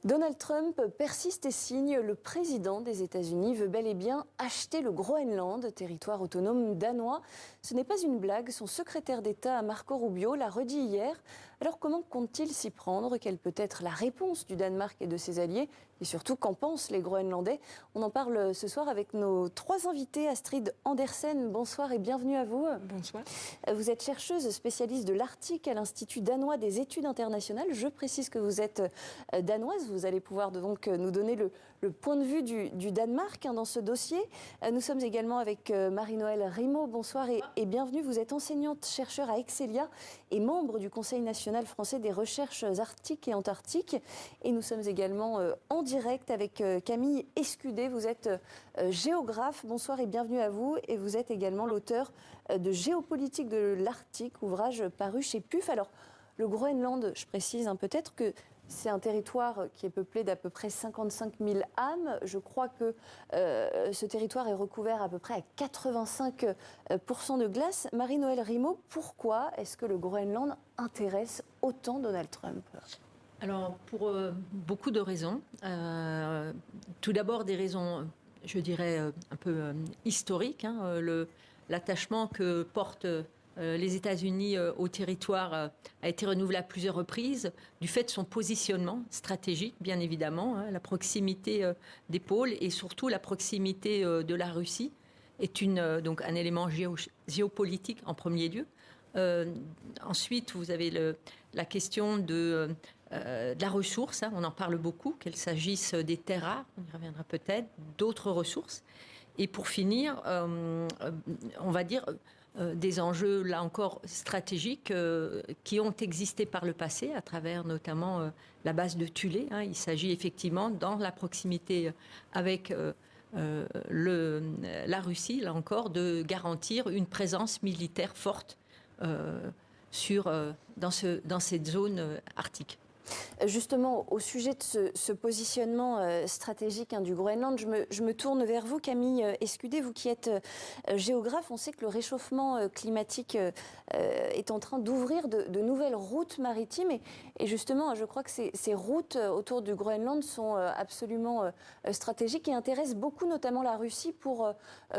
Donald Trump persiste et signe. Le président des États-Unis veut bel et bien acheter le Groenland, territoire autonome danois. Ce n'est pas une blague. Son secrétaire d'État, Marco Rubio, l'a redit hier. Alors comment compte-t-il s'y prendre? Quelle peut être la réponse du Danemark et de ses alliés? Et surtout, qu'en pensent les Groenlandais? On en parle ce soir avec nos trois invités. Astrid Andersen, bonsoir et bienvenue à vous. Bonsoir. Vous êtes chercheuse spécialiste de l'Arctique à l'Institut danois des études internationales. Je précise que vous êtes danoise. Vous allez pouvoir donc nous donner le point de vue du Danemark dans ce dossier. Nous sommes également avec Marie-Noëlle Rimaud. Bonsoir et bienvenue. Vous êtes enseignante-chercheur à Excelia et membre du Conseil national français des recherches arctiques et antarctiques. Et nous sommes également en direct avec Camille Escudé. Vous êtes géographe. Bonsoir et bienvenue à vous. Et vous êtes également l'auteur de Géopolitique de l'Arctique, ouvrage paru chez PUF. Alors, le Groenland, je précise peut-être que c'est un territoire qui est peuplé d'à peu près 55 000 âmes. Je crois que ce territoire est recouvert à peu près à 85% de glace. Marie-Noëlle Rimaud, pourquoi est-ce que le Groenland intéresse autant Donald Trump ? Alors, pour beaucoup de raisons. Tout d'abord, des raisons, je dirais, un peu historiques. L'attachement que portent les États-Unis au territoire a été renouvelé à plusieurs reprises, du fait de son positionnement stratégique, bien évidemment, la proximité des pôles et surtout la proximité de la Russie est donc un élément géopolitique en premier lieu. Ensuite, vous avez la question de la ressource, on en parle beaucoup, qu'il s'agisse des terres rares, on y reviendra peut-être, d'autres ressources. Et pour finir, on va dire des enjeux, là encore, stratégiques qui ont existé par le passé, à travers notamment la base de Thulé. Il s'agit effectivement, dans la proximité avec la Russie, là encore, de garantir une présence militaire forte dans cette zone arctique. Justement, au sujet de ce positionnement stratégique du Groenland, je me tourne vers vous, Camille Escudé, vous qui êtes géographe. On sait que le réchauffement climatique est en train d'ouvrir de nouvelles routes maritimes. Et justement, je crois que ces routes autour du Groenland sont absolument stratégiques et intéressent beaucoup, notamment la Russie, pour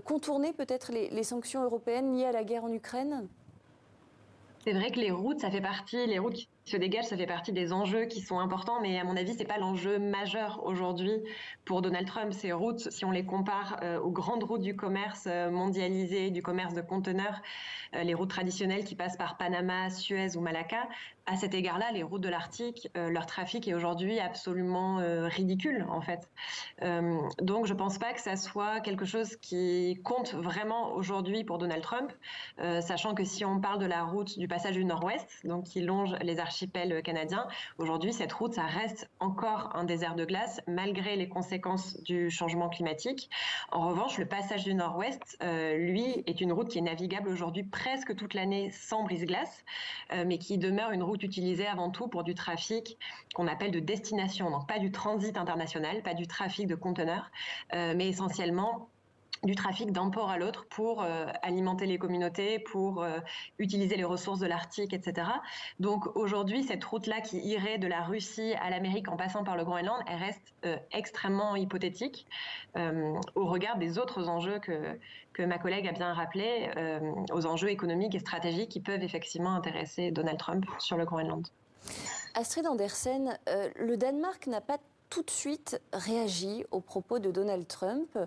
contourner peut-être les sanctions européennes liées à la guerre en Ukraine. C'est vrai que les routes qui se dégagent, ça fait partie des enjeux qui sont importants, mais à mon avis, c'est pas l'enjeu majeur aujourd'hui pour Donald Trump. Ces routes, si on les compare aux grandes routes du commerce mondialisé, du commerce de conteneurs, les routes traditionnelles qui passent par Panama, Suez ou Malacca, à cet égard-là, les routes de l'Arctique, leur trafic est aujourd'hui absolument ridicule, en fait. Donc, je pense pas que ça soit quelque chose qui compte vraiment aujourd'hui pour Donald Trump, sachant que si on parle de la route du passage du Nord-Ouest, donc qui longe les archipels canadiens, aujourd'hui, cette route, ça reste encore un désert de glace, malgré les conséquences du changement climatique. En revanche, le passage du Nord-Ouest, lui, est une route qui est navigable aujourd'hui presque toute l'année sans brise-glace, mais qui demeure une route utilisée avant tout pour du trafic qu'on appelle de destination, donc pas du transit international, pas du trafic de conteneurs, mais essentiellement du trafic d'un port à l'autre pour alimenter les communautés, pour utiliser les ressources de l'Arctique, etc. Donc aujourd'hui, cette route-là qui irait de la Russie à l'Amérique en passant par le Groenland, elle reste extrêmement hypothétique au regard des autres enjeux que ma collègue a bien rappelés, aux enjeux économiques et stratégiques qui peuvent effectivement intéresser Donald Trump sur le Groenland. Astrid Andersen, le Danemark n'a pas tout de suite réagi aux propos de Donald Trump.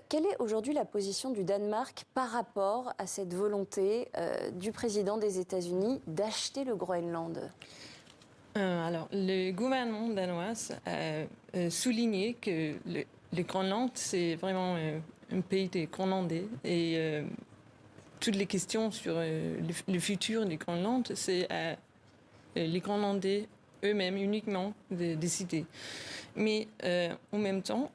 Quelle est aujourd'hui la position du Danemark par rapport à cette volonté du président des États-Unis d'acheter le Groenland ? Alors, le gouvernement danois a souligné que le Groenland, c'est vraiment un pays des Groenlandais. Et toutes les questions sur le futur du Groenland, c'est à les Groenlandais eux-mêmes uniquement de décider. Mais en même temps,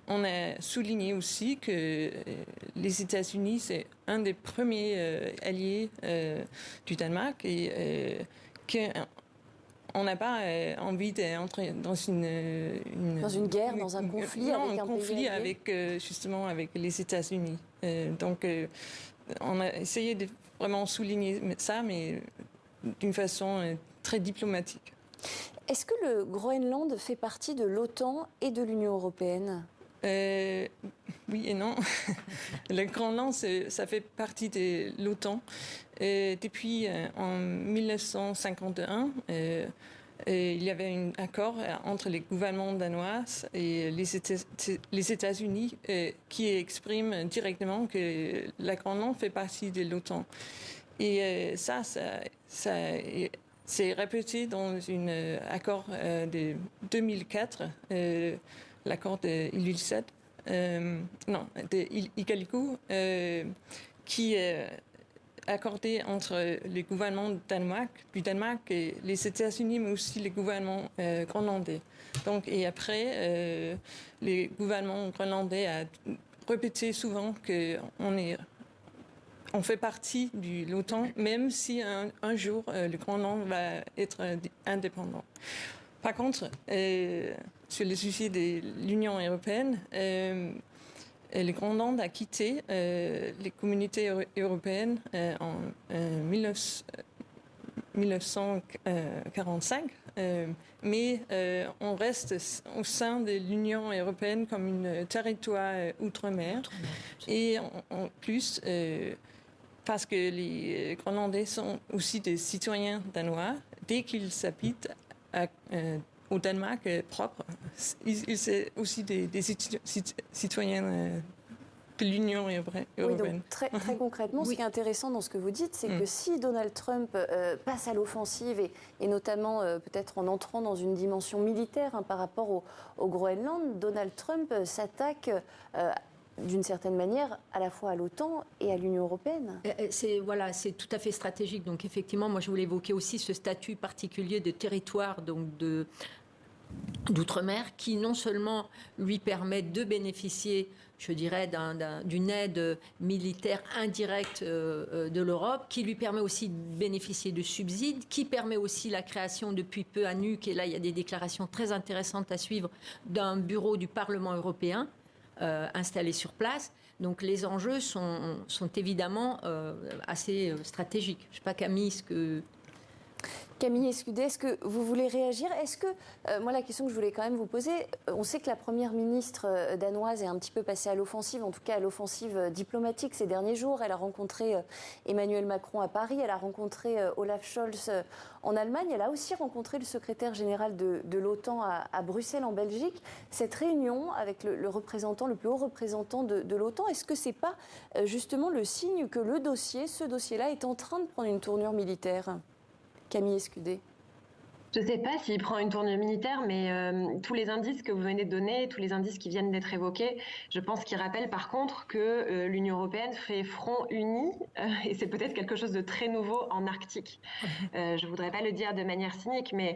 on a souligné aussi que les États-Unis, c'est un des premiers alliés du Danemark et qu'on n'a pas envie d'entrer dans une guerre, dans un conflit avec un conflit pays justement avec les États-Unis. Donc, on a essayé de vraiment souligner ça, mais d'une façon très diplomatique. Est-ce que le Groenland fait partie de l'OTAN et de l'Union européenne ? Oui et non. Le Groenland, ça fait partie de l'OTAN. Depuis en 1951, il y avait un accord entre les gouvernements danois et les États-Unis qui exprime directement que la Groenland fait partie de l'OTAN. Et ça c'est répété dans un accord de 2004, l'accord de Ilulissat, de Igaliku, qui est accordé entre les gouvernements du Danemark et les États-Unis, mais aussi les gouvernements groenlandais. Donc, et après, les gouvernements groenlandais ont répété souvent qu'on fait partie de l'OTAN, même si un jour le Groenland va être indépendant. Par contre, sur le sujet de l'Union européenne, le Groenland a quitté les communautés européennes en 1945, mais on reste au sein de l'Union européenne comme un territoire outre-mer. Et en plus, parce que les Groenlandais sont aussi des citoyens danois, dès qu'ils habitent au Danemark propre, ils sont aussi des citoyens de l'Union européenne. Oui, donc très concrètement, ce qui est intéressant dans ce que vous dites, c'est que si Donald Trump passe à l'offensive, et notamment peut-être en entrant dans une dimension militaire par rapport au Groenland, Donald Trump s'attaque d'une certaine manière à la fois à l'OTAN et à l'Union européenne. C'est tout à fait stratégique. Donc effectivement, moi je voulais évoquer aussi ce statut particulier de territoire d'outre-mer qui non seulement lui permet de bénéficier, je dirais, d'une aide militaire indirecte de l'Europe, qui lui permet aussi de bénéficier de subsides, qui permet aussi la création depuis peu à Nuuk, et là il y a des déclarations très intéressantes à suivre, d'un bureau du Parlement européen installé sur place. Donc les enjeux sont évidemment assez stratégiques. Je ne sais pas, Camille, Camille Escudé, est-ce que vous voulez réagir ? Est-ce que, moi la question que je voulais quand même vous poser, on sait que la première ministre danoise est un petit peu passée à l'offensive, en tout cas à l'offensive diplomatique ces derniers jours. Elle a rencontré Emmanuel Macron à Paris, elle a rencontré Olaf Scholz en Allemagne, elle a aussi rencontré le secrétaire général de l'OTAN à Bruxelles en Belgique. Cette réunion avec le représentant, le plus haut représentant de l'OTAN, est-ce que c'est pas justement le signe que ce dossier-là est en train de prendre une tournure militaire ? Camille Escudé. Je ne sais pas s'il prend une tournure militaire, mais tous les indices que vous venez de donner, tous les indices qui viennent d'être évoqués, je pense qu'ils rappellent par contre que l'Union européenne fait front uni, et c'est peut-être quelque chose de très nouveau en Arctique. Je ne voudrais pas le dire de manière cynique, mais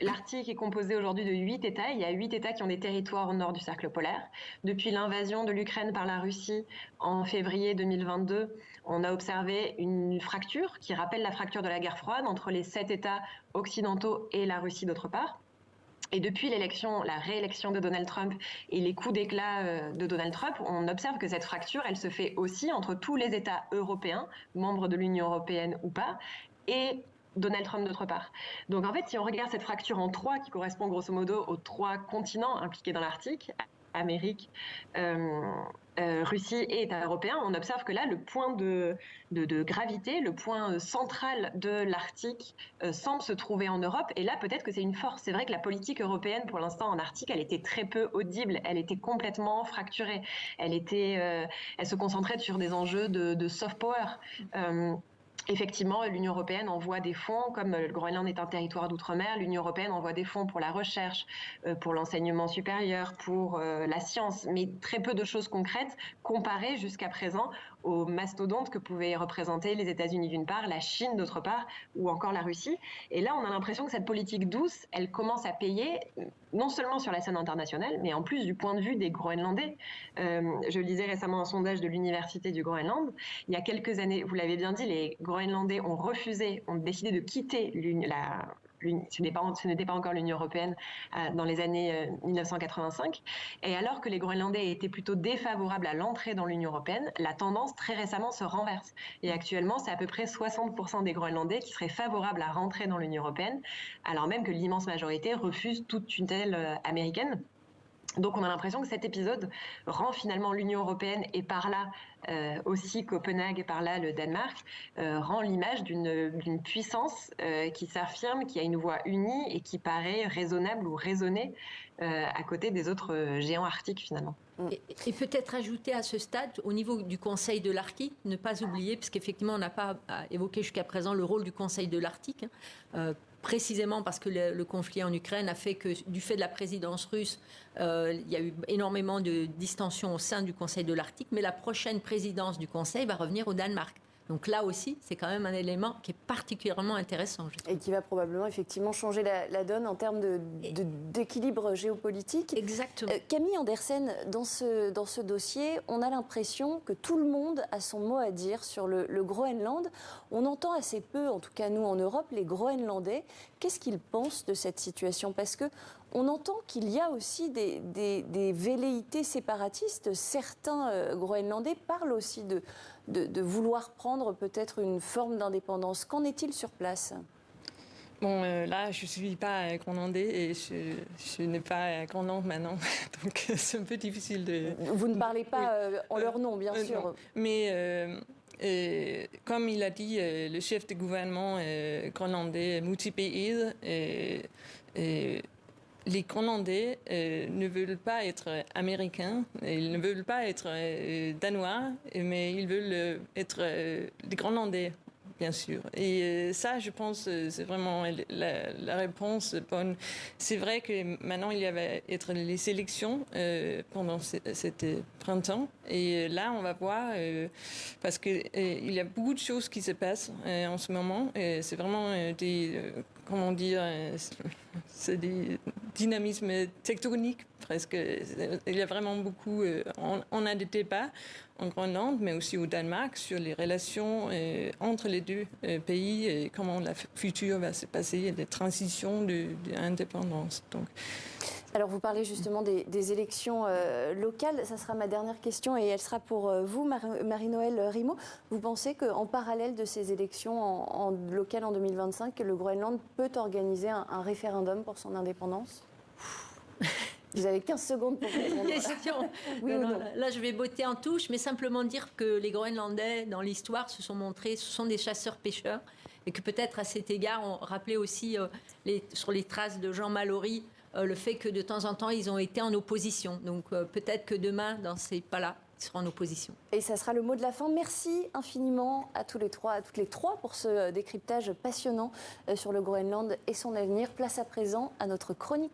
l'Arctique est composé aujourd'hui de 8 États. Il y a 8 États qui ont des territoires au nord du cercle polaire. Depuis l'invasion de l'Ukraine par la Russie en février 2022, on a observé une fracture qui rappelle la fracture de la guerre froide entre les 7 États occidentaux et la Russie d'autre part. Et depuis la réélection de Donald Trump et les coups d'éclat de Donald Trump, on observe que cette fracture, elle se fait aussi entre tous les États européens, membres de l'Union européenne ou pas, et Donald Trump d'autre part. Donc en fait, si on regarde cette fracture en 3, qui correspond grosso modo aux 3 continents impliqués dans l'Arctique, Amérique, Russie et États européens, on observe que là, le point de gravité, le point central de l'Arctique semble se trouver en Europe. Et là, peut-être que c'est une force. C'est vrai que la politique européenne, pour l'instant, en Arctique, elle était très peu audible. Elle était complètement fracturée. Elle se concentrait sur des enjeux de soft power. Effectivement, l'Union européenne envoie des fonds, comme le Groenland est un territoire d'outre-mer, l'Union européenne envoie des fonds pour la recherche, pour l'enseignement supérieur, pour la science, mais très peu de choses concrètes comparées jusqu'à présent aux mastodontes que pouvaient représenter les États-Unis d'une part, la Chine d'autre part, ou encore la Russie. Et là, on a l'impression que cette politique douce, elle commence à payer, non seulement sur la scène internationale, mais en plus du point de vue des Groenlandais. Je lisais récemment un sondage de l'Université du Groenland. Il y a quelques années, vous l'avez bien dit, les Groenlandais ont décidé de quitter ce n'était pas encore l'Union européenne dans les années 1985. Et alors que les Groenlandais étaient plutôt défavorables à l'entrée dans l'Union européenne, la tendance très récemment se renverse. Et actuellement, c'est à peu près 60% des Groenlandais qui seraient favorables à rentrer dans l'Union européenne, alors même que l'immense majorité refuse toute tutelle américaine. Donc on a l'impression que cet épisode rend finalement l'Union européenne et par là aussi Copenhague et par là le Danemark, rend l'image d'une puissance qui s'affirme, qui a une voix unie et qui paraît raisonnable ou raisonnée à côté des autres géants arctiques finalement. Et peut-être ajouter à ce stade, au niveau du Conseil de l'Arctique, ne pas oublier, parce qu'effectivement on n'a pas évoqué jusqu'à présent le rôle du Conseil de l'Arctique, précisément parce que le conflit en Ukraine a fait que, du fait de la présidence russe, il y a eu énormément de distensions au sein du Conseil de l'Arctique, mais la prochaine présidence du Conseil va revenir au Danemark. Donc là aussi, c'est quand même un élément qui est particulièrement intéressant. Et qui va probablement effectivement changer la donne en termes d'équilibre géopolitique. Exactement. Camille Andersen, dans ce dossier, on a l'impression que tout le monde a son mot à dire sur le Groenland. On entend assez peu, en tout cas nous en Europe, les Groenlandais. Qu'est-ce qu'ils pensent de cette situation ? Parce que on entend qu'il y a aussi des velléités séparatistes. Certains Groenlandais parlent aussi de vouloir prendre peut-être une forme d'indépendance. Qu'en est-il sur place ? Bon, là, je ne suis pas groenlandais et je n'ai pas Groenland maintenant. Donc, c'est un peu difficile de... Vous ne parlez pas en leur nom, bien sûr. Non. Mais comme il a dit, le chef de gouvernement groenlandais, Muti Ede, les Groenlandais ne veulent pas être américains, ils ne veulent pas être danois, mais ils veulent être des Groenlandais, bien sûr. Et ça, je pense, c'est vraiment la réponse bonne. C'est vrai que maintenant, il va être les élections pendant cet printemps. Et là, on va voir, parce qu'il y a beaucoup de choses qui se passent en ce moment. C'est vraiment comment dire, c'est des dynamismes tectoniques presque. Il y a vraiment beaucoup, on a des débats en Groenland, mais aussi au Danemark, sur les relations entre les deux pays et comment la future va se passer, les transitions d'indépendance. Donc. Alors vous parlez justement des élections locales, ça sera ma dernière question et elle sera pour vous, Marie-Noëlle Rimeau. Vous pensez qu'en parallèle de ces élections locales en 2025, le Groenland peut organiser un référendum pour son indépendance ? Vous avez 15 secondes pour répondre. Question. Oui, non, là, je vais botter en touche, mais simplement dire que les Groenlandais, dans l'histoire, se sont montrés, ce sont des chasseurs-pêcheurs, et que peut-être à cet égard, on rappelait aussi sur les traces de Jean Mallory, le fait que de temps en temps, ils ont été en opposition. Donc peut-être que demain, dans ces pas-là, ils seront en opposition. Et ça sera le mot de la fin. Merci infiniment à tous les trois, à toutes les trois pour ce décryptage passionnant sur le Groenland et son avenir. Place à présent à notre chronique.